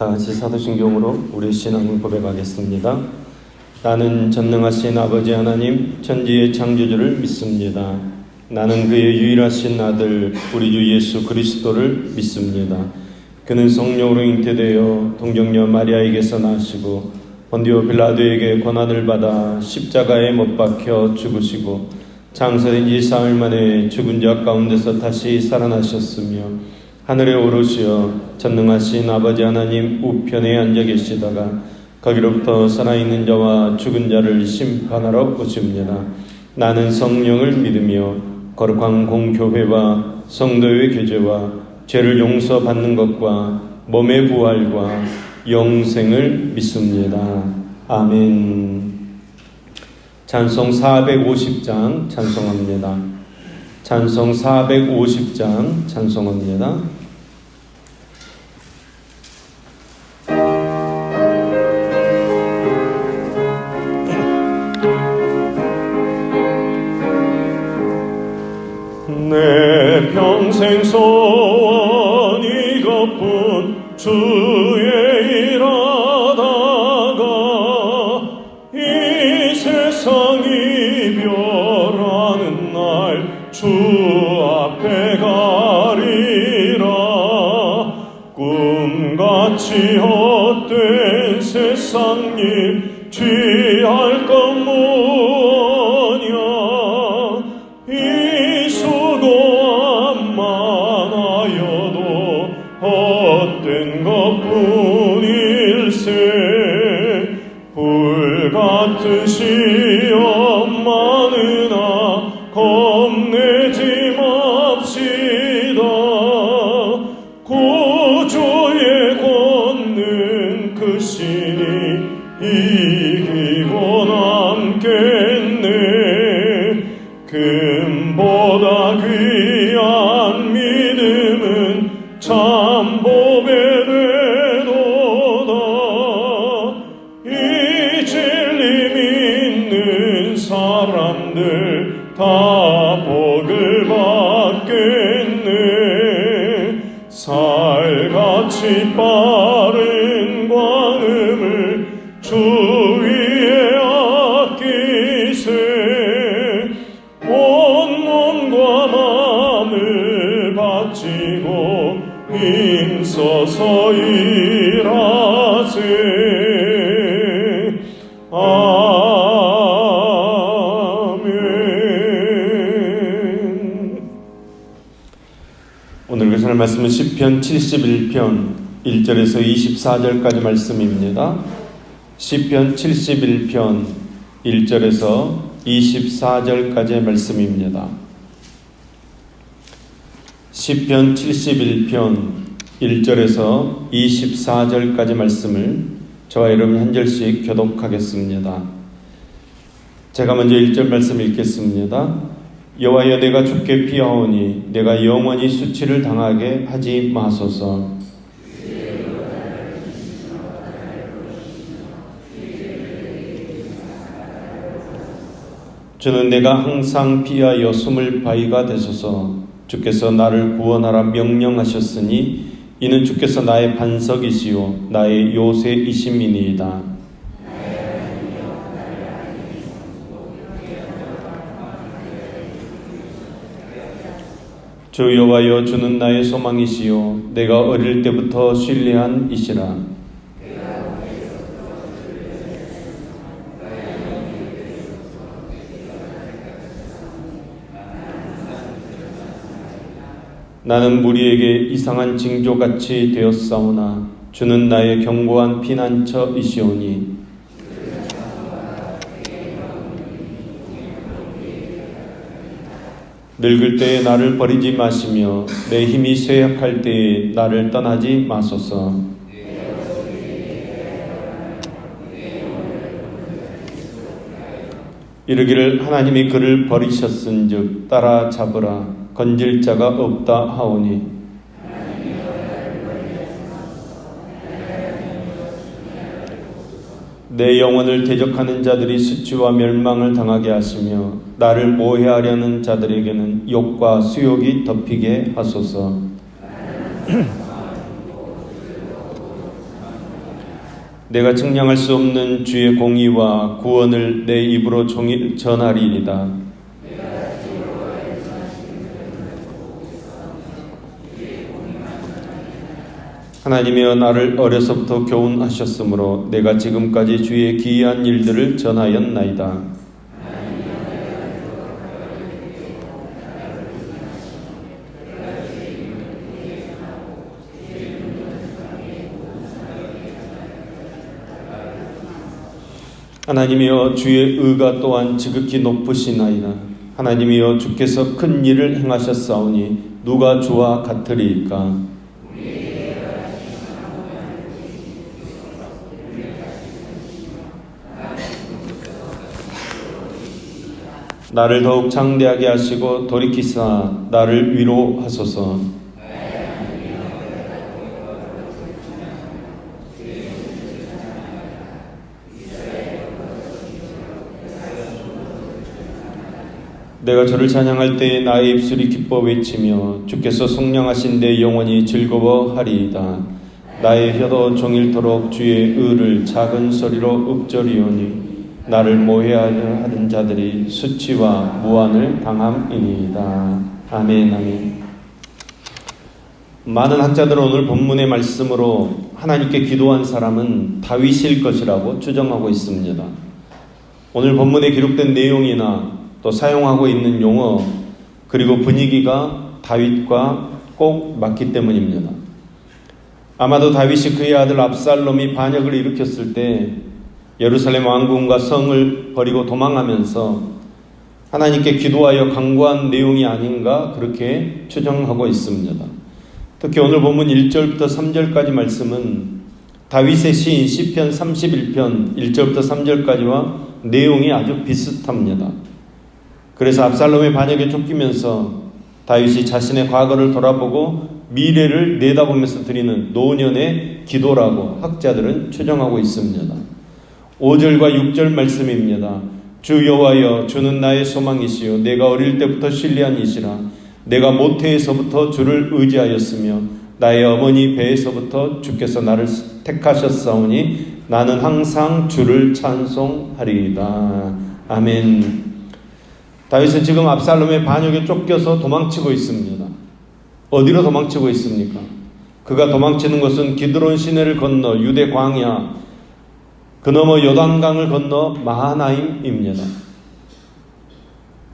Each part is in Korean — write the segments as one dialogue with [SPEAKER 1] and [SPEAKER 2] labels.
[SPEAKER 1] 다 같이 사도신경으로 우리 신앙을 고백하겠습니다. 나는 전능하신 아버지 하나님 천지의 창조주를 믿습니다. 나는 그의 유일하신 아들 우리 주 예수 그리스도를 믿습니다. 그는 성령으로 잉태되어 동정녀 마리아에게서 나시고 본디오 빌라도에게 고난을 받아 십자가에 못 박혀 죽으시고 장사된 지 사흘 만에 죽은 자 가운데서 다시 살아나셨으며 하늘에 오르시어 전능하신 아버지 하나님 우편에 앉아 계시다가 거기로부터 살아있는 자와 죽은 자를 심판하러 오십니다. 나는 성령을 믿으며 거룩한 공교회와 성도의 교제와 죄를 용서받는 것과 몸의 부활과 영생을 믿습니다. 아멘. 찬송 450장 찬송합니다. 찬송 450장 찬송합니다.
[SPEAKER 2] 내 평생 소원 이것뿐 주의 일하다가 이 세상 이별하는 날 주 앞에 가리라. 꿈같이 헛된 세상 일 취할 것 뭐냐. 이 수고만 하여도 헛된 것뿐일세. 불같은 시험 많으나 겁내지 맙시다. 구주의 권능 그 신이 이기고 남겠네. 금보다 귀한 믿음은 참 보배 되도다. 이 진리 믿는 사람들 다 복을 받겠네. 살같이 빠른 광음을 주 위에 아끼세. 온 몸과 마음을 바치고 힘써서 일하세.
[SPEAKER 1] 오늘 교사할 말씀은 시편 71편 1절에서 24절까지 말씀입니다. 시편 71편 1절에서 24절까지의 말씀입니다. 시편 71편 1절에서 24절까지 말씀을 저와 여러분 한 절씩 교독하겠습니다. 제가 먼저 1절 말씀 읽겠습니다. 여호와여 내가 주께 피하오니 내가 영원히 수치를 당하게 하지 마소서. 주는 내가 항상 피하여 숨을 바위가 되소서. 주께서 나를 구원하라 명령하셨으니 이는 주께서 나의 반석이시요 나의 요새이심이니이다. 주 여호와여 주는 나의 소망이시요 내가 어릴 때부터 신뢰한 이시라. 나는 무리에게 이상한 징조같이 되었사오나 주는 나의 견고한 피난처이시오니. 늙을 때에 나를 버리지 마시며 내 힘이 쇠약할 때에 나를 떠나지 마소서. 이르기를 하나님이 그를 버리셨은즉 따라잡으라 건질 자가 없다 하오니. 내 영혼을 대적하는 자들이 수치와 멸망을 당하게 하시며 나를 모해하려는 자들에게는 욕과 수욕이 덮이게 하소서. 내가 측량할 수 없는 주의 공의와 구원을 내 입으로 전하리이다. 하나님이여 나를 어려서부터 교훈하셨으므로 내가 지금까지 주의 기이한 일들을 전하였나이다. 하나님이여 주의 의가 또한 지극히 높으시나이다. 하나님이여 주께서 큰 일을 행하셨사오니 누가 주와 같으리이까. 나를 더욱 장대하게 하시고 돌이키사 나를 위로하소서. 내가 저를 찬양할 때에 나의 입술이 기뻐 외치며 주께서 속량하신 내 영혼이 즐거워하리이다. 나의 혀도 종일토록 주의 의를 작은 소리로 읊조리오니 나를 모해하려 하는 자들이 수치와 무한을 당함이니이다. 아멘. 아멘. 많은 학자들은 오늘 본문의 말씀으로 하나님께 기도한 사람은 다윗일 것이라고 추정하고 있습니다. 오늘 본문에 기록된 내용이나 또 사용하고 있는 용어 그리고 분위기가 다윗과 꼭 맞기 때문입니다. 아마도 다윗이 그의 아들 압살롬이 반역을 일으켰을 때 예루살렘 왕궁과 성을 버리고 도망하면서 하나님께 기도하여 간구한 내용이 아닌가 그렇게 추정하고 있습니다. 특히 오늘 본문 1절부터 3절까지 말씀은 다윗의 시인 시편 31편 1절부터 3절까지와 내용이 아주 비슷합니다. 그래서 압살롬의 반역에 쫓기면서 다윗이 자신의 과거를 돌아보고 미래를 내다보면서 드리는 노년의 기도라고 학자들은 추정하고 있습니다. 5절과 6절 말씀입니다. 주 여호와여 주는 나의 소망이시요 내가 어릴 때부터 신뢰한 이시라. 내가 모태에서부터 주를 의지하였으며 나의 어머니 배에서부터 주께서 나를 택하셨사오니 나는 항상 주를 찬송하리이다. 아멘. 다윗은 지금 압살롬의 반역에 쫓겨서 도망치고 있습니다. 어디로 도망치고 있습니까? 그가 도망치는 것은 기드론 시내를 건너 유대 광야 그 너머 요단강을 건너 마하나임입니다.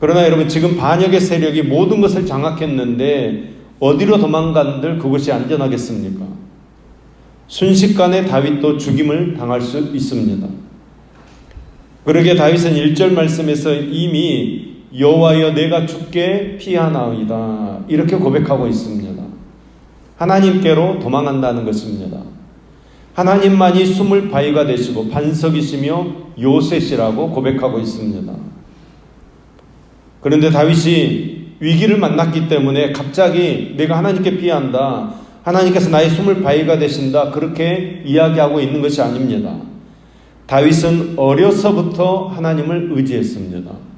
[SPEAKER 1] 그러나 여러분 지금 반역의 세력이 모든 것을 장악했는데 어디로 도망간들 그곳이 안전하겠습니까? 순식간에 다윗도 죽임을 당할 수 있습니다. 그러기에 다윗은 1절 말씀에서 이미 여호와여 내가 주께 피하나이다 이렇게 고백하고 있습니다. 하나님께로 도망간다는 것입니다. 하나님만이 숨을 바위가 되시고 반석이시며 요새시라고 고백하고 있습니다. 그런데 다윗이 위기를 만났기 때문에 갑자기 내가 하나님께 피한다, 하나님께서 나의 숨을 바위가 되신다 그렇게 이야기하고 있는 것이 아닙니다. 다윗은 어려서부터 하나님을 의지했습니다.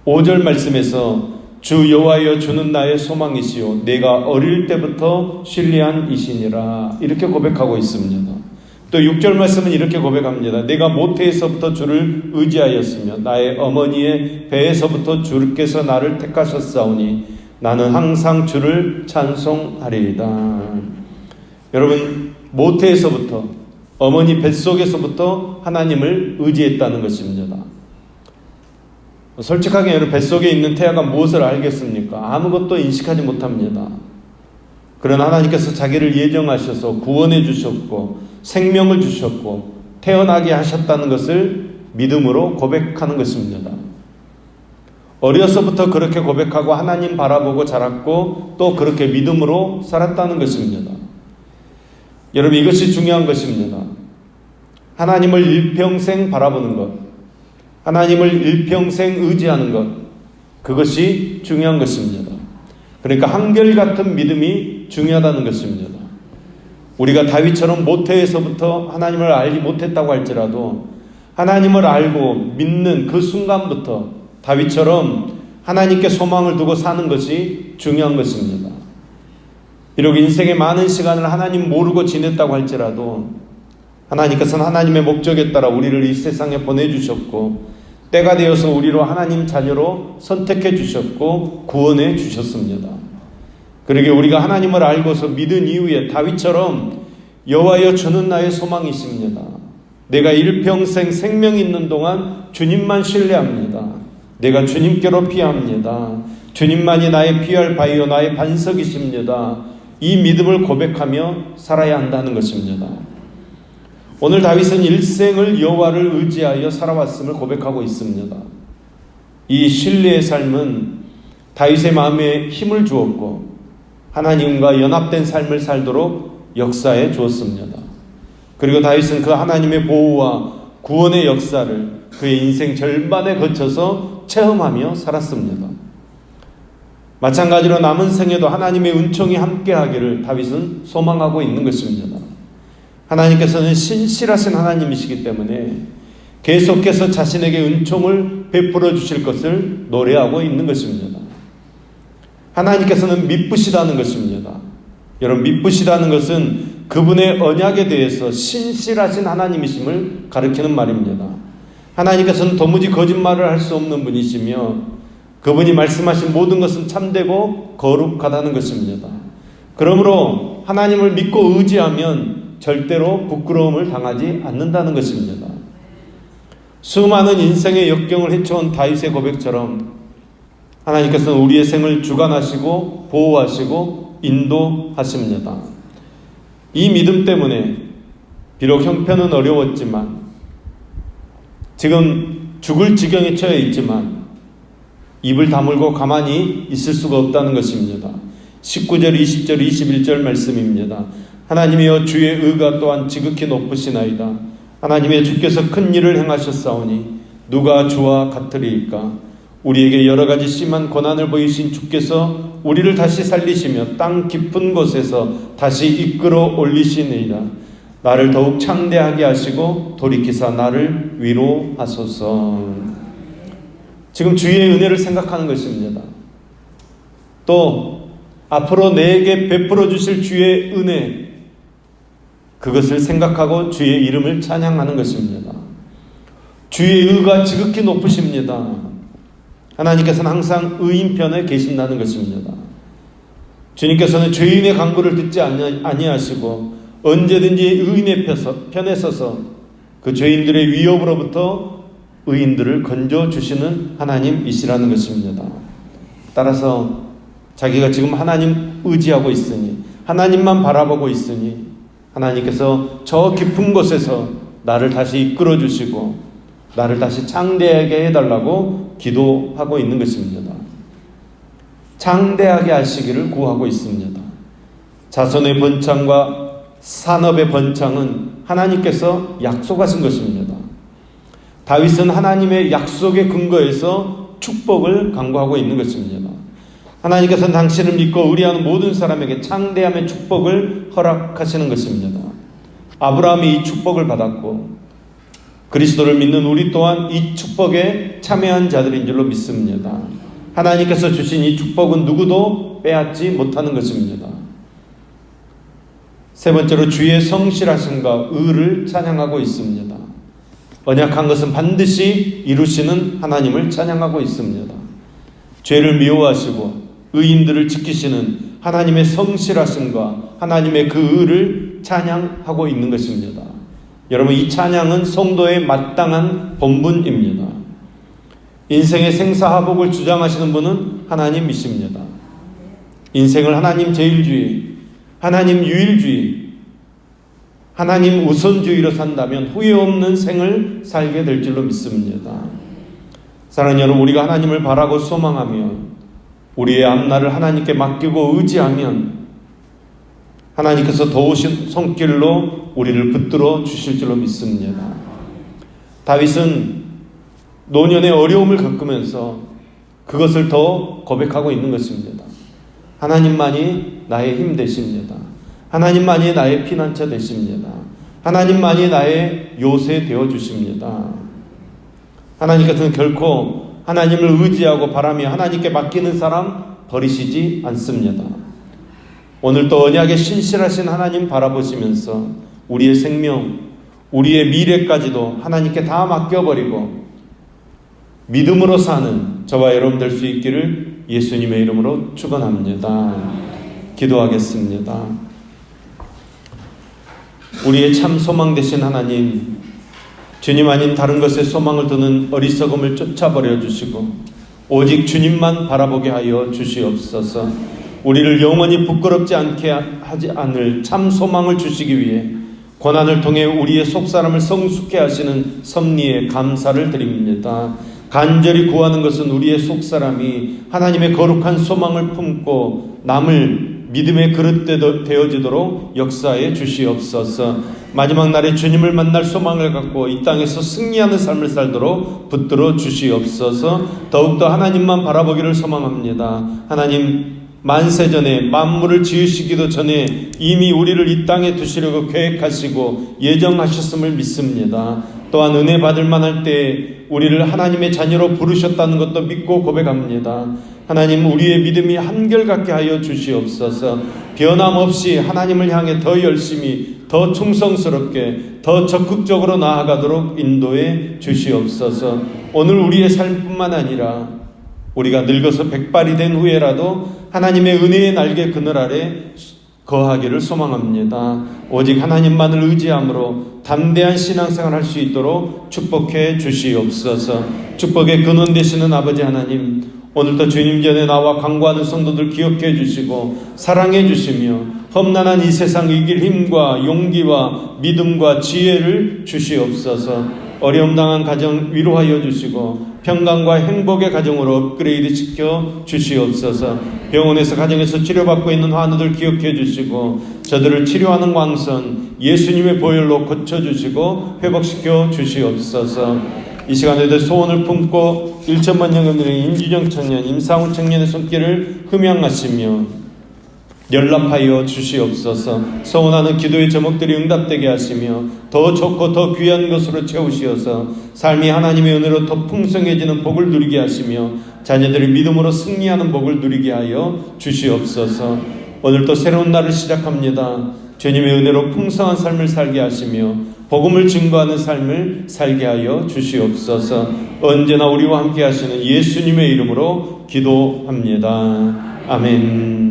[SPEAKER 1] 5절 말씀에서 주 여호와여 주는 나의 소망이시요 내가 어릴 때부터 신뢰한 이시니라 이렇게 고백하고 있습니다. 또 6절 말씀은 이렇게 고백합니다. 내가 모태에서부터 주를 의지하였으며 나의 어머니의 배에서부터 주께서 나를 택하셨사오니 나는 항상 주를 찬송하리이다. 여러분 모태에서부터 어머니 뱃속에서부터 하나님을 의지했다는 것입니다. 솔직하게 여러분 뱃속에 있는 태아가 무엇을 알겠습니까? 아무것도 인식하지 못합니다. 그러나 하나님께서 자기를 예정하셔서 구원해 주셨고 생명을 주셨고 태어나게 하셨다는 것을 믿음으로 고백하는 것입니다. 어려서부터 그렇게 고백하고 하나님 바라보고 자랐고 또 그렇게 믿음으로 살았다는 것입니다. 여러분 이것이 중요한 것입니다. 하나님을 일평생 바라보는 것, 하나님을 일평생 의지하는 것, 그것이 중요한 것입니다. 그러니까 한결같은 믿음이 중요하다는 것입니다. 우리가 다윗처럼 모태에서부터 하나님을 알지 못했다고 할지라도 하나님을 알고 믿는 그 순간부터 다윗처럼 하나님께 소망을 두고 사는 것이 중요한 것입니다. 비록 인생의 많은 시간을 하나님 모르고 지냈다고 할지라도 하나님께서는 하나님의 목적에 따라 우리를 이 세상에 보내주셨고 때가 되어서 우리로 하나님 자녀로 선택해 주셨고 구원해 주셨습니다. 그러게 우리가 하나님을 알고서 믿은 이후에 다윗처럼 여호와여 주는 나의 소망이십니다. 내가 일평생 생명이 있는 동안 주님만 신뢰합니다. 내가 주님께로 피합니다. 주님만이 나의 피할 바위요 나의 반석이십니다. 이 믿음을 고백하며 살아야 한다는 것입니다. 오늘 다윗은 일생을 여호와를 의지하여 살아왔음을 고백하고 있습니다. 이 신뢰의 삶은 다윗의 마음에 힘을 주었고 하나님과 연합된 삶을 살도록 역사해 주었습니다. 그리고 다윗은 그 하나님의 보호와 구원의 역사를 그의 인생 절반에 거쳐서 체험하며 살았습니다. 마찬가지로 남은 생에도 하나님의 은총이 함께하기를 다윗은 소망하고 있는 것입니다. 하나님께서는 신실하신 하나님이시기 때문에 계속해서 자신에게 은총을 베풀어 주실 것을 노래하고 있는 것입니다. 하나님께서는 미쁘시다는 것입니다. 여러분, 미쁘시다는 것은 그분의 언약에 대해서 신실하신 하나님이심을 가리키는 말입니다. 하나님께서는 도무지 거짓말을 할 수 없는 분이시며 그분이 말씀하신 모든 것은 참되고 거룩하다는 것입니다. 그러므로 하나님을 믿고 의지하면 절대로 부끄러움을 당하지 않는다는 것입니다. 수많은 인생의 역경을 헤쳐온 다윗의 고백처럼 하나님께서는 우리의 생을 주관하시고 보호하시고 인도하십니다. 이 믿음 때문에 비록 형편은 어려웠지만 지금 죽을 지경에 처해 있지만 입을 다물고 가만히 있을 수가 없다는 것입니다. 19절, 20절, 21절 말씀입니다. 하나님이여 주의 의가 또한 지극히 높으시나이다. 하나님의 주께서 큰 일을 행하셨사오니 누가 주와 같으리이까. 우리에게 여러 가지 심한 고난을 보이신 주께서 우리를 다시 살리시며 땅 깊은 곳에서 다시 이끌어 올리시니이다. 나를 더욱 창대하게 하시고 돌이키사 나를 위로하소서. 지금 주의 은혜를 생각하는 것입니다. 또 앞으로 내게 베풀어 주실 주의 은혜, 그것을 생각하고 주의 이름을 찬양하는 것입니다. 주의 의가 지극히 높으십니다. 하나님께서는 항상 의인 편에 계신다는 것입니다. 주님께서는 죄인의 간구를 듣지 아니하시고 언제든지 의인의 편에 서서 그 죄인들의 위협으로부터 의인들을 건져주시는 하나님이시라는 것입니다. 따라서 자기가 지금 하나님 의지하고 있으니, 하나님만 바라보고 있으니 하나님께서 저 깊은 곳에서 나를 다시 이끌어 주시고 나를 다시 창대하게 해달라고 기도하고 있는 것입니다. 창대하게 하시기를 구하고 있습니다. 자손의 번창과 산업의 번창은 하나님께서 약속하신 것입니다. 다윗은 하나님의 약속에 근거해서 축복을 강구하고 있는 것입니다. 하나님께서는 당신을 믿고 의뢰하는 모든 사람에게 창대함의 축복을 허락하시는 것입니다. 아브라함이 이 축복을 받았고 그리스도를 믿는 우리 또한 이 축복에 참여한 자들인 줄로 믿습니다. 하나님께서 주신 이 축복은 누구도 빼앗지 못하는 것입니다. 세 번째로 주의 성실하심과 의를 찬양하고 있습니다. 언약한 것은 반드시 이루시는 하나님을 찬양하고 있습니다. 죄를 미워하시고 의인들을 지키시는 하나님의 성실하심과 하나님의 그 의를 찬양하고 있는 것입니다. 여러분, 이 찬양은 성도의 마땅한 본분입니다. 인생의 생사화복을 주장하시는 분은 하나님이십니다. 인생을 하나님 제일주의, 하나님 유일주의, 하나님 우선주의로 산다면 후회 없는 생을 살게 될 줄로 믿습니다. 사랑하는 여러분, 우리가 하나님을 바라고 소망하며 우리의 앞날을 하나님께 맡기고 의지하면 하나님께서 도우신 손길로 우리를 붙들어 주실 줄로 믿습니다. 다윗은 노년의 어려움을 겪으면서 그것을 더 고백하고 있는 것입니다. 하나님만이 나의 힘 되십니다. 하나님만이 나의 피난처 되십니다. 하나님만이 나의 요새 되어 주십니다. 하나님께서는 결코 하나님을 의지하고 바라며 하나님께 맡기는 사람 버리시지 않습니다. 오늘도 언약에 신실하신 하나님 바라보시면서 우리의 생명, 우리의 미래까지도 하나님께 다 맡겨버리고 믿음으로 사는 저와 여러분 될 수 있기를 예수님의 이름으로 축원합니다. 기도하겠습니다. 우리의 참 소망 되신 하나님, 주님 아닌 다른 것에 소망을 두는 어리석음을 쫓아버려 주시고 오직 주님만 바라보게 하여 주시옵소서. 우리를 영원히 부끄럽지 않게 하지 않을 참 소망을 주시기 위해 고난을 통해 우리의 속사람을 성숙해 하시는 섭리에 감사를 드립니다. 간절히 구하는 것은 우리의 속사람이 하나님의 거룩한 소망을 품고 남을 믿음의 그릇 되어지도록 역사해 주시옵소서. 마지막 날에 주님을 만날 소망을 갖고 이 땅에서 승리하는 삶을 살도록 붙들어 주시옵소서. 더욱더 하나님만 바라보기를 소망합니다. 하나님, 만세전에 만물을 지으시기도 전에 이미 우리를 이 땅에 두시려고 계획하시고 예정하셨음을 믿습니다. 또한 은혜 받을 만할 때 우리를 하나님의 자녀로 부르셨다는 것도 믿고 고백합니다. 하나님, 우리의 믿음이 한결같게 하여 주시옵소서. 변함없이 하나님을 향해 더 열심히, 더 충성스럽게, 더 적극적으로 나아가도록 인도해 주시옵소서. 오늘 우리의 삶뿐만 아니라 우리가 늙어서 백발이 된 후에라도 하나님의 은혜의 날개 그늘 아래 거하기를 소망합니다. 오직 하나님만을 의지함으로 담대한 신앙생활을 할 수 있도록 축복해 주시옵소서. 축복의 근원 되시는 아버지 하나님, 오늘도 주님 전에 나와 간구하는 성도들 기억해 주시고 사랑해 주시며 험난한 이 세상 이길 힘과 용기와 믿음과 지혜를 주시옵소서. 어려움 당한 가정 위로하여 주시고 평강과 행복의 가정으로 업그레이드 시켜 주시옵소서. 병원에서 가정에서 치료받고 있는 환우들 기억해 주시고 저들을 치료하는 광선 예수님의 보혈로 고쳐주시고 회복시켜 주시옵소서. 이 시간에도 소원을 품고 1천만 연금 드린 임주정 청년, 임상훈 청년의 손길을 흠양하시며 연락하여 주시옵소서. 소원하는 기도의 제목들이 응답되게 하시며 더 좋고 더 귀한 것으로 채우시어서 삶이 하나님의 은혜로 더 풍성해지는 복을 누리게 하시며 자녀들이 믿음으로 승리하는 복을 누리게 하여 주시옵소서. 오늘도 새로운 날을 시작합니다. 주님의 은혜로 풍성한 삶을 살게 하시며 복음을 증거하는 삶을 살게 하여 주시옵소서. 언제나 우리와 함께 하시는 예수님의 이름으로 기도합니다. 아멘.